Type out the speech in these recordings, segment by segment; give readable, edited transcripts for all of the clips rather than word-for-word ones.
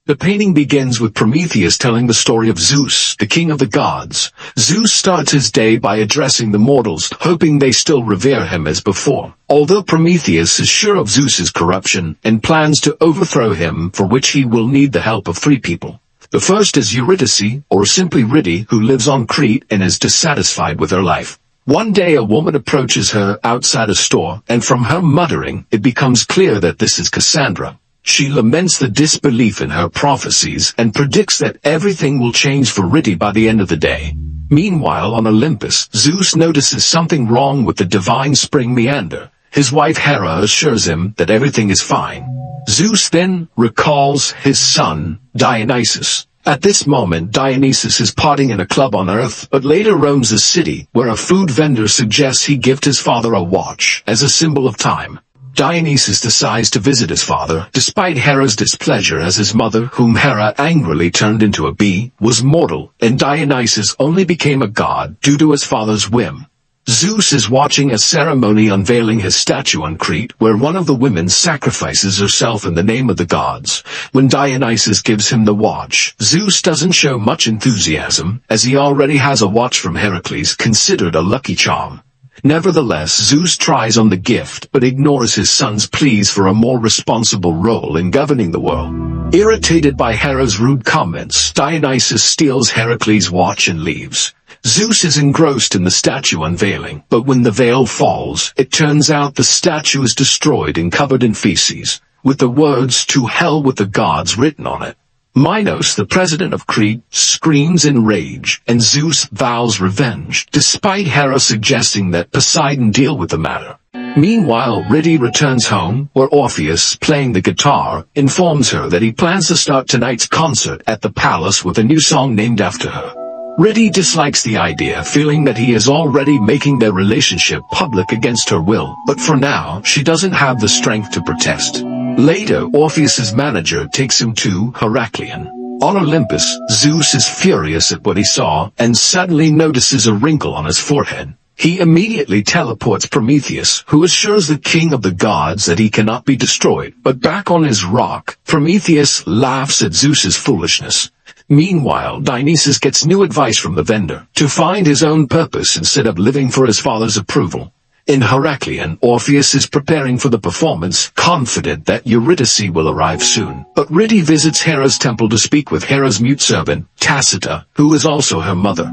The painting begins with Prometheus telling the story of Zeus, the king of the gods. Zeus starts his day by addressing the mortals, hoping they still revere him as before. Although Prometheus is sure of Zeus's corruption and plans to overthrow him, for which he will need the help of three people. The first is Eurydice, or simply Riddy, who lives on Crete and is dissatisfied with her life. One day a woman approaches her outside a store, and from her muttering, it becomes clear that this is Cassandra. She laments the disbelief in her prophecies and predicts that everything will change for Riddy by the end of the day. Meanwhile, on Olympus, Zeus notices something wrong with the divine spring meander. His wife Hera assures him that everything is fine. Zeus then recalls his son, Dionysus. At this moment, Dionysus is partying in a club on Earth, but later roams the city, where a food vendor suggests he gift his father a watch as a symbol of time. Dionysus decides to visit his father, despite Hera's displeasure, as his mother, whom Hera angrily turned into a bee, was mortal, and Dionysus only became a god due to his father's whim. Zeus is watching a ceremony unveiling his statue on Crete, where one of the women sacrifices herself in the name of the gods. When Dionysus gives him the watch, Zeus doesn't show much enthusiasm, as he already has a watch from Heracles, considered a lucky charm. Nevertheless, Zeus tries on the gift, but ignores his son's pleas for a more responsible role in governing the world. Irritated by Hera's rude comments, Dionysus steals Heracles' watch and leaves. Zeus is engrossed in the statue unveiling, but when the veil falls, it turns out the statue is destroyed and covered in feces, with the words "To hell with the gods" written on it. Minos, the president of Crete, screams in rage, and Zeus vows revenge, despite Hera suggesting that Poseidon deal with the matter. Meanwhile, Riddy returns home, where Orpheus, playing the guitar, informs her that he plans to start tonight's concert at the palace with a new song named after her. Riddy dislikes the idea, feeling that he is already making their relationship public against her will, but for now, she doesn't have the strength to protest. Later, Orpheus's manager takes him to Heracleion. On Olympus, Zeus is furious at what he saw, and suddenly notices a wrinkle on his forehead. He immediately teleports Prometheus, who assures the king of the gods that he cannot be destroyed. But back on his rock, Prometheus laughs at Zeus's foolishness. Meanwhile, Dionysus gets new advice from the vendor, to find his own purpose instead of living for his father's approval. In Heracleion, Orpheus is preparing for the performance, confident that Eurydice will arrive soon. But Riddy visits Hera's temple to speak with Hera's mute servant, Tacita, who is also her mother.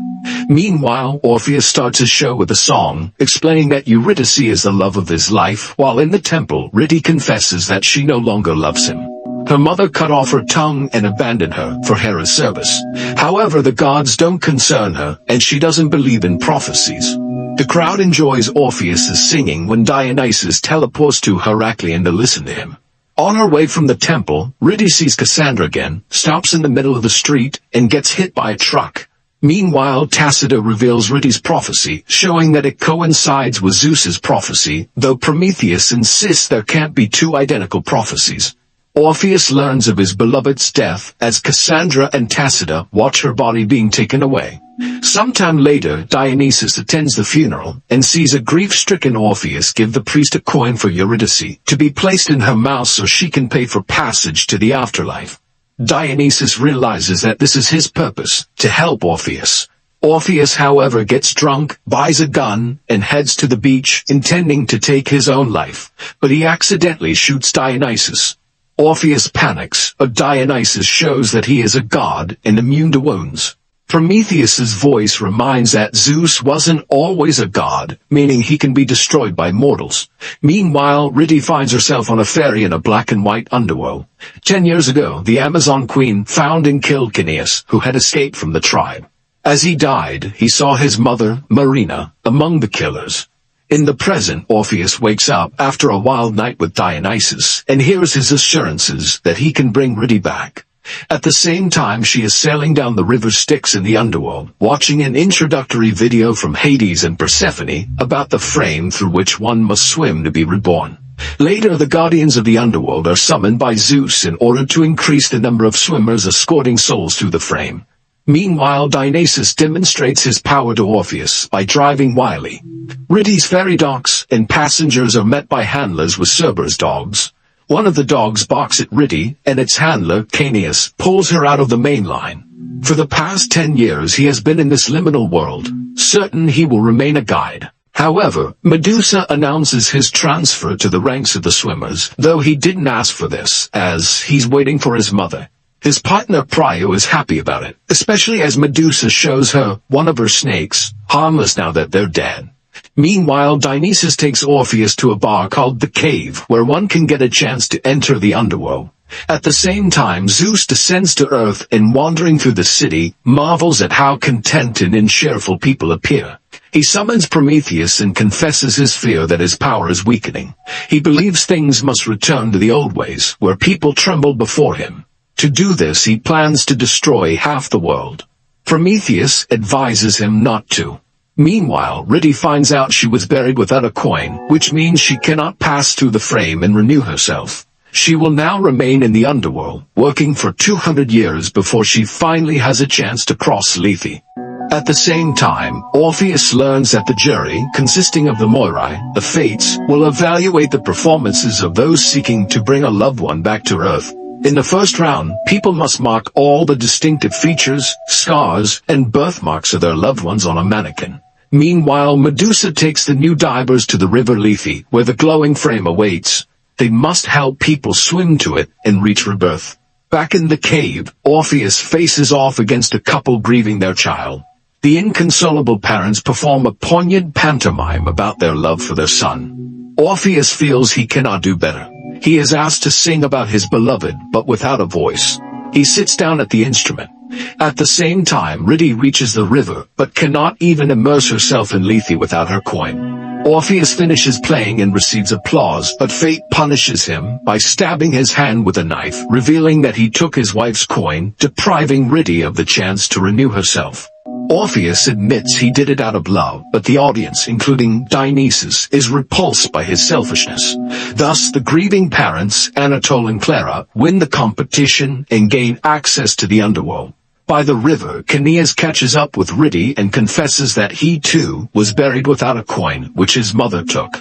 Meanwhile, Orpheus starts his show with a song, explaining that Eurydice is the love of his life, while in the temple, Riddy confesses that she no longer loves him. Her mother cut off her tongue and abandoned her for Hera's service. However, the gods don't concern her, and she doesn't believe in prophecies. The crowd enjoys Orpheus's singing when Dionysus teleports to Heracleion to listen to him. On her way from the temple, Riddy sees Cassandra again, stops in the middle of the street, and gets hit by a truck. Meanwhile, Tacita reveals Riddy's prophecy, showing that it coincides with Zeus's prophecy, though Prometheus insists there can't be two identical prophecies. Orpheus learns of his beloved's death as Cassandra and Tacita watch her body being taken away. Sometime later, Dionysus attends the funeral and sees a grief-stricken Orpheus give the priest a coin for Eurydice to be placed in her mouth so she can pay for passage to the afterlife. Dionysus realizes that this is his purpose, to help Orpheus. Orpheus, however, gets drunk, buys a gun, and heads to the beach, intending to take his own life, but he accidentally shoots Dionysus. Orpheus panics, but Dionysus shows that he is a god and immune to wounds. Prometheus's voice reminds that Zeus wasn't always a god, meaning he can be destroyed by mortals. Meanwhile, Riddy finds herself on a ferry in a black and white underworld. 10 years ago, the Amazon queen found and killed Cineas, who had escaped from the tribe. As he died, he saw his mother, Marina, among the killers. In the present, Orpheus wakes up after a wild night with Dionysus, and hears his assurances that he can bring Riddy back. At the same time, she is sailing down the river Styx in the underworld, watching an introductory video from Hades and Persephone about the frame through which one must swim to be reborn. Later, the guardians of the underworld are summoned by Zeus in order to increase the number of swimmers escorting souls through the frame. Meanwhile, Dionysus demonstrates his power to Orpheus by driving wily. Riddy's ferry docks, and passengers are met by handlers with Cerberus dogs. One of the dogs barks at Riddy, and its handler, Caneus, pulls her out of the main line. For the past 10 years he has been in this liminal world, certain he will remain a guide. However, Medusa announces his transfer to the ranks of the swimmers, though he didn't ask for this, as he's waiting for his mother. His partner Prio is happy about it, especially as Medusa shows her one of her snakes, harmless now that they're dead. Meanwhile, Dionysus takes Orpheus to a bar called The Cave, where one can get a chance to enter the underworld. At the same time, Zeus descends to earth and, wandering through the city, marvels at how contented and cheerful people appear. He summons Prometheus and confesses his fear that his power is weakening. He believes things must return to the old ways, where people tremble before him. To do this, he plans to destroy half the world. Prometheus advises him not to. Meanwhile, Riddy finds out she was buried without a coin, which means she cannot pass through the frame and renew herself. She will now remain in the underworld, working for 200 years before she finally has a chance to cross Lethe. At the same time, Orpheus learns that the jury, consisting of the Moirai, the Fates, will evaluate the performances of those seeking to bring a loved one back to Earth. In the first round, people must mark all the distinctive features, scars, and birthmarks of their loved ones on a mannequin. Meanwhile, Medusa takes the new divers to the river Lethe, where the glowing frame awaits. They must help people swim to it and reach rebirth. Back in the cave, Orpheus faces off against a couple grieving their child. The inconsolable parents perform a poignant pantomime about their love for their son. Orpheus feels he cannot do better. He is asked to sing about his beloved, but without a voice. He sits down at the instrument. At the same time, Riddy reaches the river, but cannot even immerse herself in Lethe without her coin. Orpheus finishes playing and receives applause, but fate punishes him by stabbing his hand with a knife, revealing that he took his wife's coin, depriving Riddy of the chance to renew herself. Orpheus admits he did it out of love, but the audience, including Dionysus, is repulsed by his selfishness. Thus, the grieving parents, Anatole and Clara, win the competition and gain access to the underworld. By the river, Caeneus catches up with Riddy and confesses that he too was buried without a coin, which his mother took.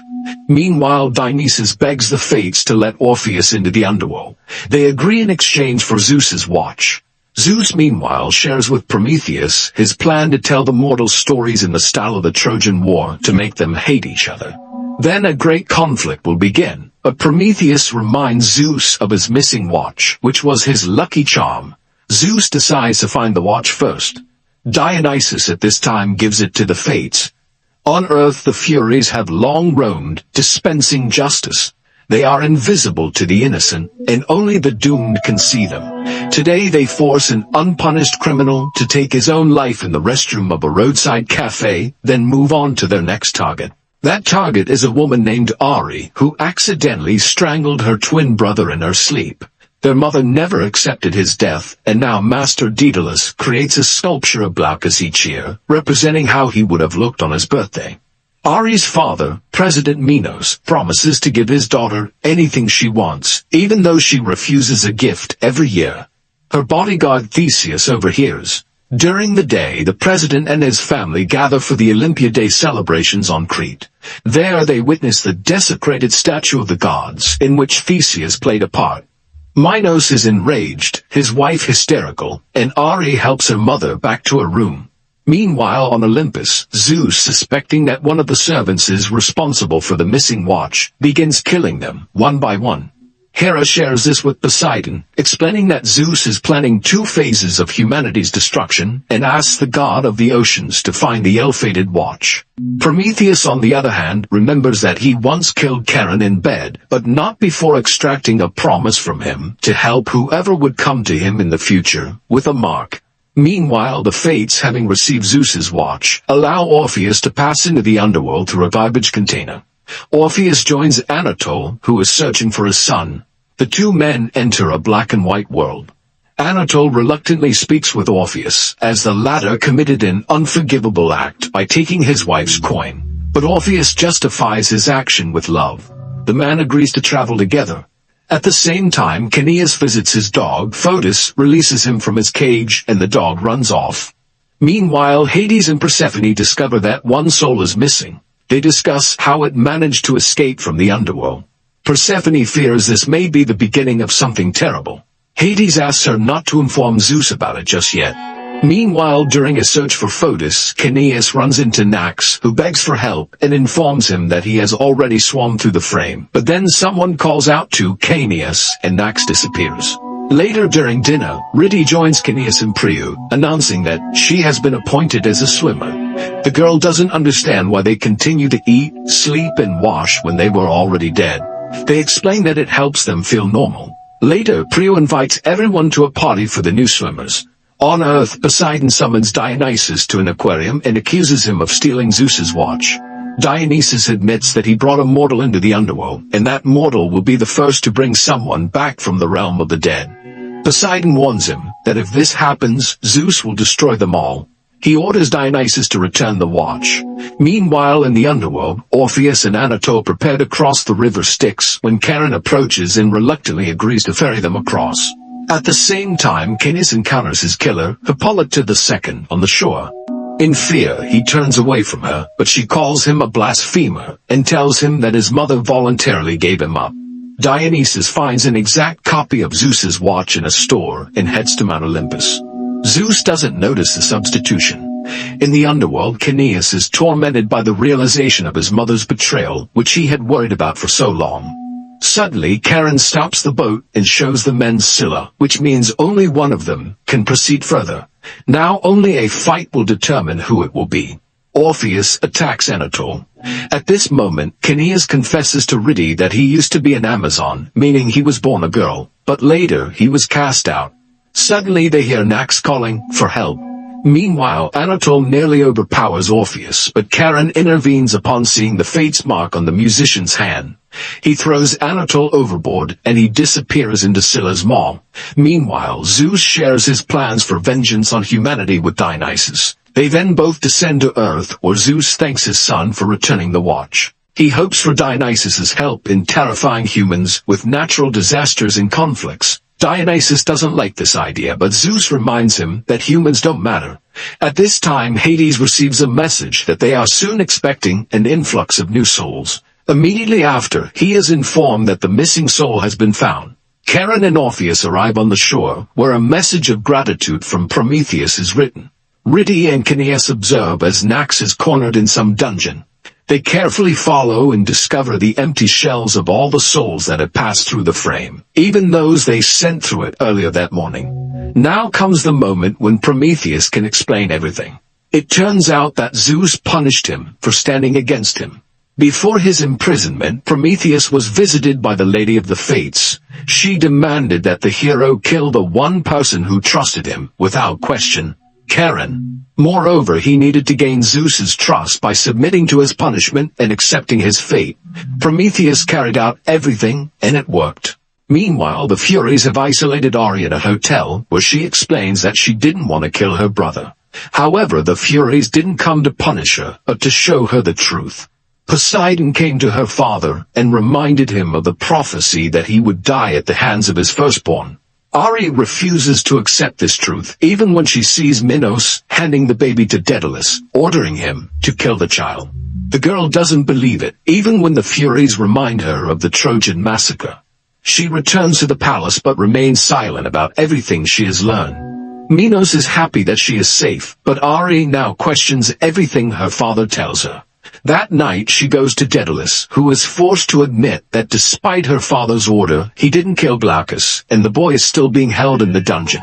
Meanwhile, Dionysus begs the Fates to let Orpheus into the underworld. They agree in exchange for Zeus's watch. Zeus, meanwhile, shares with Prometheus his plan to tell the mortals stories in the style of the Trojan War to make them hate each other. Then a great conflict will begin, but Prometheus reminds Zeus of his missing watch, which was his lucky charm. Zeus decides to find the watch first. Dionysus at this time gives it to the Fates. On Earth, the Furies have long roamed, dispensing justice. They are invisible to the innocent, and only the doomed can see them. Today they force an unpunished criminal to take his own life in the restroom of a roadside cafe, then move on to their next target. That target is a woman named Ari, who accidentally strangled her twin brother in her sleep. Their mother never accepted his death, and now Master Daedalus creates a sculpture of Glaucus each year, representing how he would have looked on his birthday. Ari's father, President Minos, promises to give his daughter anything she wants, even though she refuses a gift every year. Her bodyguard Theseus overhears. During the day, the president and his family gather for the Olympia Day celebrations on Crete. There they witness the desecrated statue of the gods, in which Theseus played a part. Minos is enraged, his wife hysterical, and Ari helps her mother back to her room. Meanwhile, on Olympus, Zeus, suspecting that one of the servants is responsible for the missing watch, begins killing them, one by one. Hera shares this with Poseidon, explaining that Zeus is planning 2 phases of humanity's destruction, and asks the god of the oceans to find the ill-fated watch. Prometheus, on the other hand, remembers that he once killed Charon in bed, but not before extracting a promise from him to help whoever would come to him in the future, with a mark. Meanwhile, the Fates, having received Zeus's watch, allow Orpheus to pass into the underworld through a garbage container. Orpheus joins Anatole, who is searching for his son. The 2 men enter a black and white world. Anatole reluctantly speaks with Orpheus, as the latter committed an unforgivable act by taking his wife's coin. But Orpheus justifies his action with love. The man agrees to travel together. At the same time, Caeneus visits his dog. Photis releases him from his cage, and the dog runs off. Meanwhile, Hades and Persephone discover that one soul is missing. They discuss how it managed to escape from the underworld. Persephone fears this may be the beginning of something terrible. Hades asks her not to inform Zeus about it just yet. Meanwhile, during a search for Photis, Caeneus runs into Nax, who begs for help and informs him that he has already swum through the frame. But then someone calls out to Caeneus, and Nax disappears. Later during dinner, Ridi joins Caeneus and Priu, announcing that she has been appointed as a swimmer. The girl doesn't understand why they continue to eat, sleep, and wash when they were already dead. They explain that it helps them feel normal. Later, Priu invites everyone to a party for the new swimmers. On Earth, Poseidon summons Dionysus to an aquarium and accuses him of stealing Zeus's watch. Dionysus admits that he brought a mortal into the underworld, and that mortal will be the first to bring someone back from the realm of the dead. Poseidon warns him that if this happens, Zeus will destroy them all. He orders Dionysus to return the watch. Meanwhile, in the underworld, Orpheus and Anatole prepare to cross the river Styx when Charon approaches and reluctantly agrees to ferry them across. At the same time, Caeneus encounters his killer, Hippolyta II, on the shore. In fear, he turns away from her, but she calls him a blasphemer and tells him that his mother voluntarily gave him up. Dionysus finds an exact copy of Zeus's watch in a store and heads to Mount Olympus. Zeus doesn't notice the substitution. In the underworld, Caeneus is tormented by the realization of his mother's betrayal, which he had worried about for so long. Suddenly, Charon stops the boat and shows the men Scylla, which means only one of them can proceed further. Now only a fight will determine who it will be. Orpheus attacks Anatole. At this moment, Caeneus confesses to Ridi that he used to be an Amazon, meaning he was born a girl, but later he was cast out. Suddenly they hear Nax calling for help. Meanwhile, Anatole nearly overpowers Orpheus, but Charon intervenes upon seeing the fate's mark on the musician's hand. He throws Anatole overboard, and he disappears into Scylla's maw. Meanwhile, Zeus shares his plans for vengeance on humanity with Dionysus. They then both descend to Earth, where Zeus thanks his son for returning the watch. He hopes for Dionysus's help in terrifying humans with natural disasters and conflicts. Dionysus doesn't like this idea, but Zeus reminds him that humans don't matter. At this time, Hades receives a message that they are soon expecting an influx of new souls. Immediately after, he is informed that the missing soul has been found. Charon and Orpheus arrive on the shore, where a message of gratitude from Prometheus is written. Ridi and Caeneus observe as Nax is cornered in some dungeon. They carefully follow and discover the empty shells of all the souls that had passed through the frame, even those they sent through it earlier that morning. Now comes the moment when Prometheus can explain everything. It turns out that Zeus punished him for standing against him. Before his imprisonment, Prometheus was visited by the Lady of the Fates. She demanded that the hero kill the one person who trusted him, without question, Charon. Moreover, he needed to gain Zeus's trust by submitting to his punishment and accepting his fate. Prometheus carried out everything, and it worked. Meanwhile, the Furies have isolated Ari at a hotel, where she explains that she didn't want to kill her brother. However, the Furies didn't come to punish her, but to show her the truth. Poseidon came to her father and reminded him of the prophecy that he would die at the hands of his firstborn. Ari refuses to accept this truth, even when she sees Minos handing the baby to Daedalus, ordering him to kill the child. The girl doesn't believe it, even when the Furies remind her of the Trojan massacre. She returns to the palace but remains silent about everything she has learned. Minos is happy that she is safe, but Ari now questions everything her father tells her. That night she goes to Daedalus, who is forced to admit that despite her father's order, he didn't kill Glaucus, and the boy is still being held in the dungeon.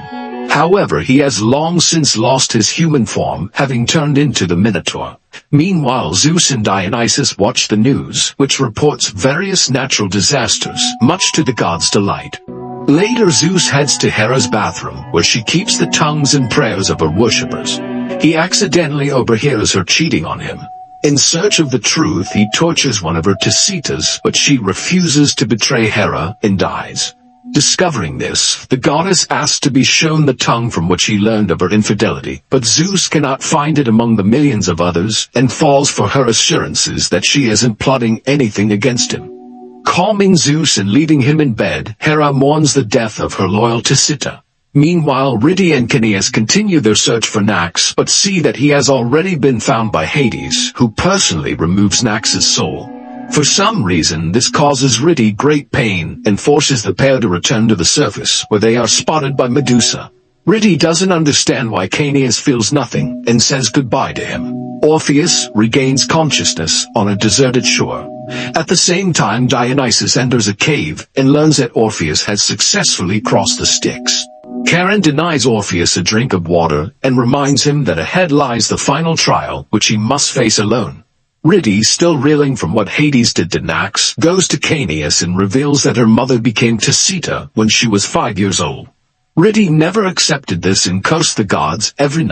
However, he has long since lost his human form, having turned into the Minotaur. Meanwhile, Zeus and Dionysus watch the news, which reports various natural disasters, much to the gods' delight. Later, Zeus heads to Hera's bathroom, where she keeps the tongues and prayers of her worshippers. He accidentally overhears her cheating on him. In search of the truth, he tortures one of her Tisitas, but she refuses to betray Hera and dies. Discovering this, the goddess asks to be shown the tongue from which he learned of her infidelity, but Zeus cannot find it among the millions of others, and falls for her assurances that she isn't plotting anything against him. Calming Zeus and leaving him in bed, Hera mourns the death of her loyal Tisita. Meanwhile, Ridi and Caeneus continue their search for Nax, but see that he has already been found by Hades, who personally removes Nax's soul. For some reason, this causes Riddy great pain and forces the pair to return to the surface, where they are spotted by Medusa. Riddy doesn't understand why Caeneus feels nothing and says goodbye to him. Orpheus regains consciousness on a deserted shore. At the same time, Dionysus enters a cave and learns that Orpheus has successfully crossed the Styx. Charon denies Orpheus a drink of water and reminds him that ahead lies the final trial, which he must face alone. Riddy, still reeling from what Hades did to Nax, goes to Caeneus and reveals that her mother became Tisita when she was 5 years old. Riddy never accepted this and cursed the gods every night.